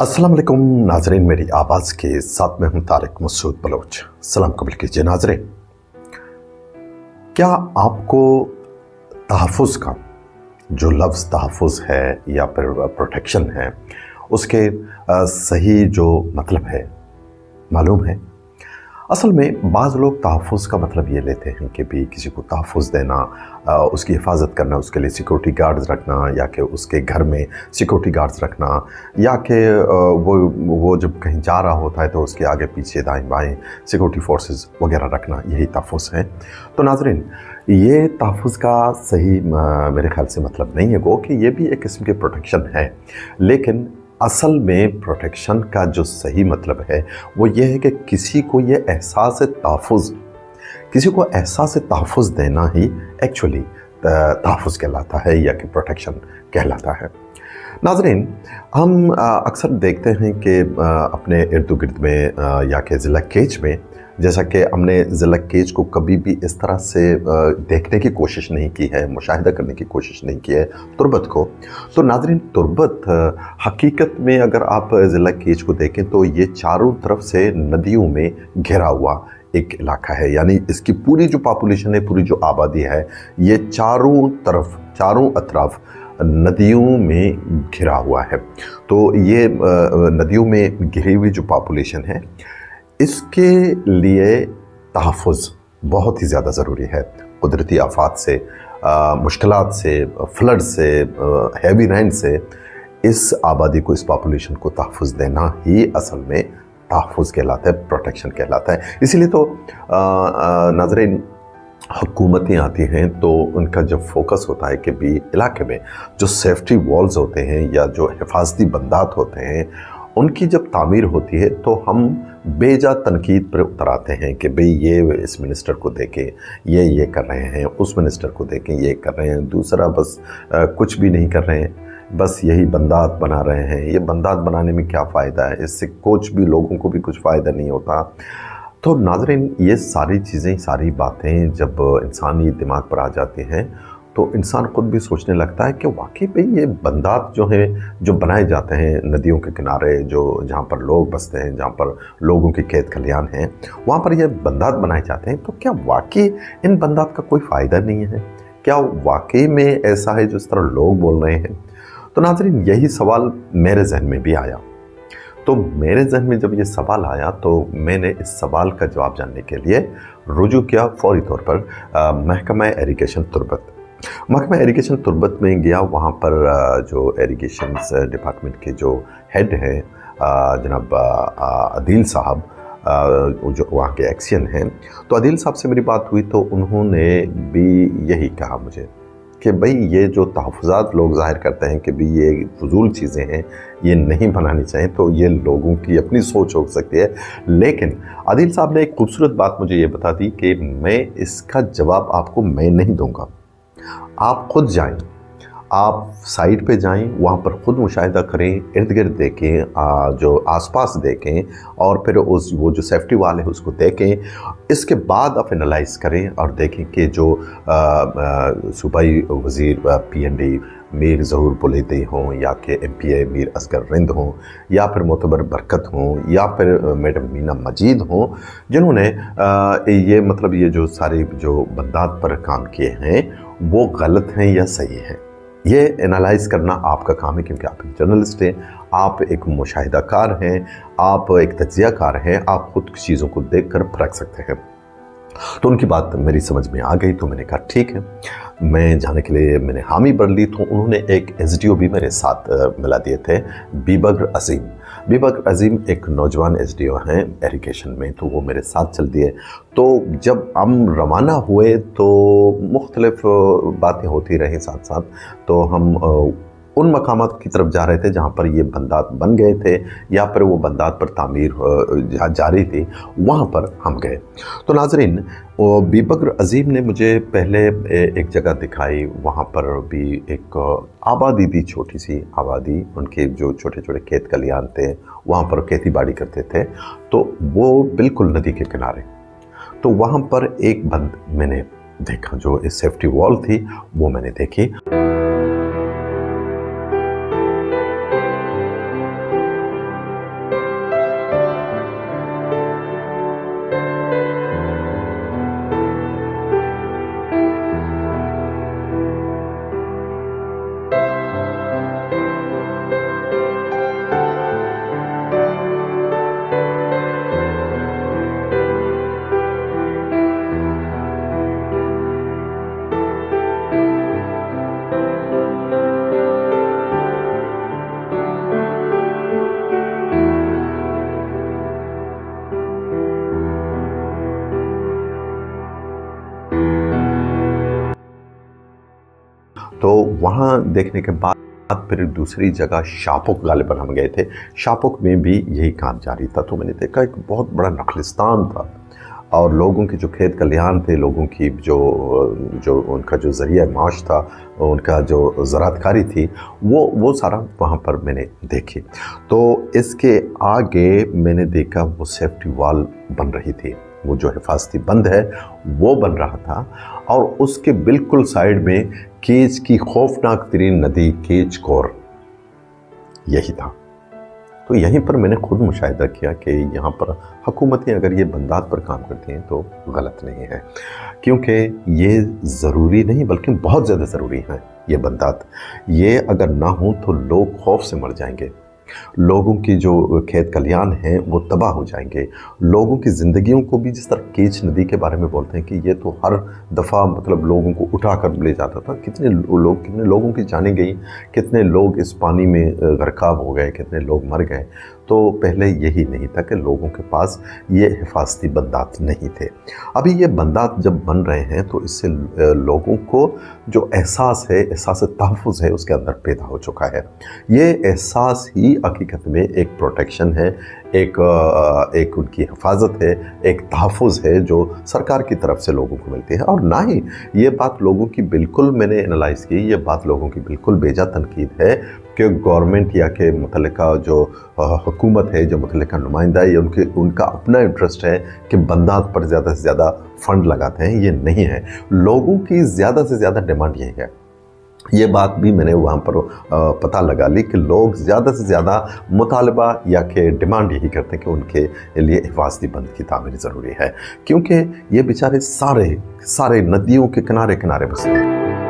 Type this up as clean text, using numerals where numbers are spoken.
अस्सलाम वालेकुम नाजरीन, मेरी आवाज़ के साथ में हूँ तारिक मसूद बलोच। सलाम कबूल कीजिए नाजरीन। क्या आपको तहफ़्फ़ुज़ का जो लफ्ज़ तहफ़्फ़ुज़ है या फिर प्रोटेक्शन है उसके सही जो मतलब है मालूम है? असल में बाज़ लोग तहफ़्फ़ुज़ का मतलब ये लेते हैं कि भी किसी को तहफ़्फ़ुज़ देना, उसकी हिफाजत करना, उसके लिए सिक्योरिटी गार्ड्स रखना, या कि उसके घर में सिक्योरिटी गार्ड्स रखना, या कि वो जब कहीं जा रहा होता है तो उसके आगे पीछे दाएं बाएं सिक्योरिटी फोर्सेस वगैरह रखना, यही तहफ़्फ़ुज़ है। तो नाज़रीन, ये तहफ़्फ़ुज़ का सही मेरे ख़्याल से मतलब नहीं है, गो कि ये भी एक किस्म की प्रोटेक्शन है, लेकिन असल में प्रोटेक्शन का जो सही मतलब है वो ये है कि किसी को ये एहसास तहफ़्फ़ुज़, किसी को एहसास तहफ़्फ़ुज़ देना ही एक्चुअली तहफ़्फ़ुज़ कहलाता है या कि प्रोटेक्शन कहलाता है। नाज़रीन, हम अक्सर देखते हैं कि अपने इर्द गिर्द में या कि ज़िला केच में, जैसा कि हमने ज़िला केच को कभी भी इस तरह से देखने की कोशिश नहीं की है, मुशाहिदा करने की कोशिश नहीं की है तुर्बत को। तो नाज़रीन, तुर्बत हकीकत में अगर आप ज़िला केच को देखें तो ये चारों तरफ से नदियों में घिरा हुआ एक इलाका है, यानी इसकी पूरी जो पॉपुलेशन है, पूरी जो आबादी है, ये चारों तरफ, चारों अतराफ नदियों में घिरा हुआ है। तो ये नदियों में घिरी हुई जो पॉपुलेशन है, इसके लिए तहफ़्फ़ुज़ बहुत ही ज़्यादा ज़रूरी है। कुदरती आफ़ात से, मुश्किलात से, फ्लड से, हैवी रेन से इस आबादी को, इस पॉपुलेशन को तहफ़्फ़ुज़ देना ही असल में तहफ़्फ़ुज़ कहलाता है, प्रोटेक्शन कहलाता है। इसीलिए तो नाज़रीन, हुकूमतें आती हैं तो उनका जब फोकस होता है कि भी इलाके में जो सेफ्टी वॉल्स होते हैं या जो हिफाजती बंदात होते हैं उनकी जब तामीर होती है तो हम बेजा तनकीद पर उतर आते हैं कि भाई ये इस मिनिस्टर को देखें ये कर रहे हैं, उस मिनिस्टर को देखें ये कर रहे हैं, दूसरा बस कुछ भी नहीं कर रहे हैं, बस यही बंदात बना रहे हैं। ये बंदात बनाने में क्या फ़ायदा है, इससे कुछ भी लोगों को भी कुछ फ़ायदा नहीं होता। तो नाज़रीन, ये सारी चीज़ें, सारी बातें जब इंसानी दिमाग पर आ जाती हैं तो इंसान खुद भी सोचने लगता है कि वाकई में ये बंदात जो हैं, जो बनाए जाते हैं नदियों के किनारे, जो जहाँ पर लोग बसते हैं, जहाँ पर लोगों के खेत खलियान हैं, वहाँ पर ये बंदात बनाए जाते हैं, तो क्या वाकई इन बंदात का कोई फ़ायदा नहीं है? क्या वाकई में ऐसा है जिस तरह लोग बोल रहे हैं? तो नाज़रीन, यही सवाल मेरे जहन में भी आया। तो मेरे जहन में जब ये सवाल आया तो मैंने इस सवाल का जवाब जानने के लिए रुजू किया फौरी तौर पर महकमा इरिगेशन तुर्बत। महकमा इरिगेशन तुर्बत में गया। वहाँ पर जो इरिगेशन डिपार्टमेंट के जो हेड हैं जनाब अदील साहब, जो वहाँ के एक्सियन हैं, तो अदील साहब से मेरी बात हुई तो उन्होंने भी यही कहा मुझे कि भाई ये जो तहफ़्फ़ुज़ात लोग ज़ाहिर करते हैं कि भाई ये फ़ुज़ूल चीज़ें हैं, ये नहीं बनानी चाहिए, तो ये लोगों की अपनी सोच हो सकती है। लेकिन आदिल साहब ने एक खूबसूरत बात मुझे ये बता दी कि मैं इसका जवाब आपको मैं नहीं दूंगा, आप खुद जाएं, आप साइट पे जाएं, वहाँ पर ख़ुद मुशाहिदा करें, इर्द गिर्द देखें, जो आसपास देखें, और फिर वो जो सेफ्टी वाल है उसको देखें। इसके बाद आप एनालाइज़ करें और देखें कि जो सूबाई वज़ीर PND मीर ज़हूर बुलैती हों, या कि MPA मीर असगर रिंद हों, या फिर मोतबर बरकत हों, या फिर मैडम मीना मजीद हों, जिन्होंने ये मतलब ये जो सारे जो बंदात पर काम किए हैं वो गलत हैं या सही हैं, ये एनालाइज़ करना आपका काम है, क्योंकि आप एक जर्नलिस्ट हैं, आप एक मुशाहिदाकार हैं, आप एक तज्ज़ियाकार हैं, आप ख़ुद चीज़ों को देखकर परख सकते हैं। तो उनकी बात मेरी समझ में आ गई, तो मैंने कहा ठीक है, मैं जाने के लिए मैंने हामी भर ली। तो उन्होंने एक SDO भी मेरे साथ मिला दिए थे, बीबकर अज़ीम। बीबकर अज़ीम एक नौजवान SDO हैं इरिगेशन में, तो वो मेरे साथ चल दिए। तो जब हम रवाना हुए तो मुख्तलिफ़ बातें होती रहीं साथ साथ, तो हम उन मकामात की तरफ जा रहे थे जहाँ पर ये बंदात बन गए थे या फिर वो बंदात पर तामीर जारी थी, वहाँ पर हम गए। तो नाज़रीन, बीबकर अज़ीम ने मुझे पहले एक जगह दिखाई, वहाँ पर भी एक आबादी थी, छोटी सी आबादी, उनके जो छोटे छोटे खेत खलियान थे, वहाँ पर खेती बाड़ी करते थे, तो वो बिल्कुल नदी के किनारे। तो वहाँ पर एक बंद मैंने देखा, जो इस सेफ्टी वॉल थी वो मैंने देखी। देखने के बाद फिर दूसरी जगह शाहपुर गालिबन हम गए थे। शाहपुर में भी यही काम जारी था। तो मैंने देखा एक बहुत बड़ा नखलिस्तान था और लोगों के जो खेत खलिहान थे, लोगों की जो उनका जो ज़रिया माश था, उनका जो ज़राअतकारी थी, वो सारा वहाँ पर मैंने देखी। तो इसके आगे मैंने देखा वो सेफ्टी वॉल बन रही थी, वो जो हिफाजती बंद है वो बन रहा था, और उसके बिल्कुल साइड में केच की खौफनाक तरीन नदी केच कोर यही था। तो यहीं पर मैंने खुद मुशाहिदा किया कि यहाँ पर हुकूमतें अगर ये बंदात पर काम करती हैं तो गलत नहीं है, क्योंकि ये ज़रूरी नहीं बल्कि बहुत ज़्यादा ज़रूरी हैं ये बंदात। ये अगर ना हो तो लोग खौफ से मर जाएंगे, लोगों की जो खेत खलिहान हैं वो तबाह हो जाएंगे, लोगों की ज़िंदगियों को भी, जिस तरह केच नदी के बारे में बोलते हैं कि ये तो हर दफ़ा मतलब लोगों को उठा कर ले जाता था, कितने लोगों की जानें गई, कितने लोग इस पानी में गरकाब हो गए, कितने लोग मर गए। तो पहले यही नहीं था कि लोगों के पास ये हिफाजती बंदात नहीं थे। अभी ये बंदात जब बन रहे हैं तो इससे लोगों को जो एहसास है, एहसास तहफ़्फ़ुज़ है, उसके अंदर पैदा हो चुका है। ये एहसास ही हकीकत में एक प्रोटेक्शन है, एक उनकी हिफाजत है, एक तहफ़्फ़ुज़ है जो सरकार की तरफ से लोगों को मिलती है। और ना ही ये बात लोगों की, बिल्कुल मैंने एनालाइज़ की, ये बात लोगों की बिल्कुल बेजा तनकीद है कि गवर्नमेंट या के मुतल्लिका जो हुकूमत है, जो मुतल्लिका नुमाइंदा है, उनका अपना इंटरेस्ट है कि बंदात पर ज़्यादा से ज़्यादा फ़ंड लगाते हैं। ये नहीं है, लोगों की ज़्यादा से ज़्यादा डिमांड यही है। ये बात भी मैंने वहाँ पर पता लगा ली कि लोग ज़्यादा से ज़्यादा मुतालबा या कि डिमांड यही करते हैं कि उनके लिए हिफाजती बंद की तामीर ज़रूरी है, क्योंकि ये बेचारे सारे नदियों के किनारे किनारे बसते हैं।